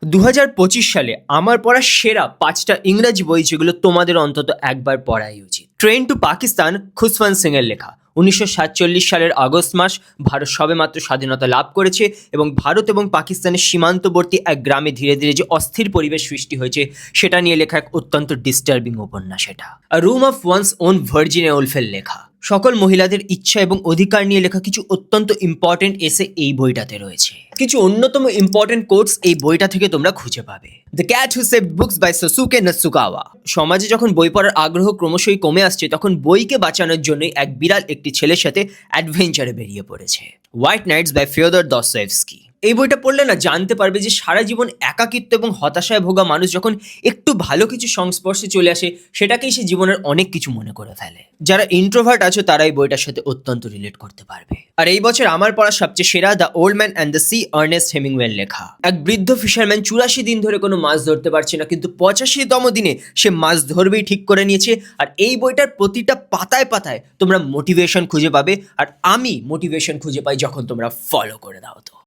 2025 সালে আমার পড়া সেরা 5টা ইংরাজি বই যেগুলো তোমাদের অন্তত একবার পড়াই উচিত। ট্রেন টু পাকিস্তান খুশবন্ত সিং এর লেখা। 1947 সালের আগস্ট মাস ভারত সবেমাত্র স্বাধীনতা লাভ করেছে এবং ভারত এবং পাকিস্তানের সীমান্তবর্তী এক গ্রামে ধীরে ধীরে যে অস্থির পরিবেশ সৃষ্টি হয়েছে সেটা নিয়ে লেখা এক অত্যন্ত ডিস্টার্বিং উপন্যাস এটা। A room of one's own Virginia উলফের লেখা। সকল মহিলাদের ইচ্ছা এবং অধিকার নিয়ে লেখা কিছু অত্যন্ত ইম্পর্টেন্ট এসে এই বইটাতে রয়েছে। কিছু অন্যতম ইম্পর্টেন্ট কোটস এই বইটা থেকে তোমরা খুঁজে পাবে। The cat who saved books by Sosuke Natsukawa. সমাজে যখন বই পড়ার আগ্রহ ক্রমশই কমে আসছে তখন বইকে বাঁচানোর জন্য এক বিড়াল একটি ছেলের সাথে অ্যাডভেঞ্চারে বেরিয়ে পড়েছে। White Nights by Fyodor Dostoevsky. এই বইটা পড়লে না জানতে পারবে যে সারা জীবন একাকিত্ব এবং হতাশায় ভোগা মানুষ যখন একটু ভালো কিছু সংস্পর্শে চলে আসে সেটাকেই সে জীবনের অনেক কিছু মনে করে ফেলে। যারা ইন্ট্রোভার্ট আছো তারা এই বইটার সাথে অত্যন্ত রিলেট করতে পারবে। আর এই বছর আমার পড়া সবচেয়ে সেরা the old man and the sea Ernest হেমিংওয়ের লেখা। এক বৃদ্ধ ফিশারম্যান 84 দিন ধরে কোনো মাছ ধরতে পারছে না, কিন্তু 85তম দিনে সে মাছ ধরবেই ঠিক করে নিয়েছে। আর এই বইটার প্রতিটা পাতায় পাতায় তোমরা মোটিভেশন খুঁজে পাবে, আর আমি মোটিভেশন খুঁজে পাই যখন তোমরা ফলো করে দাও। তো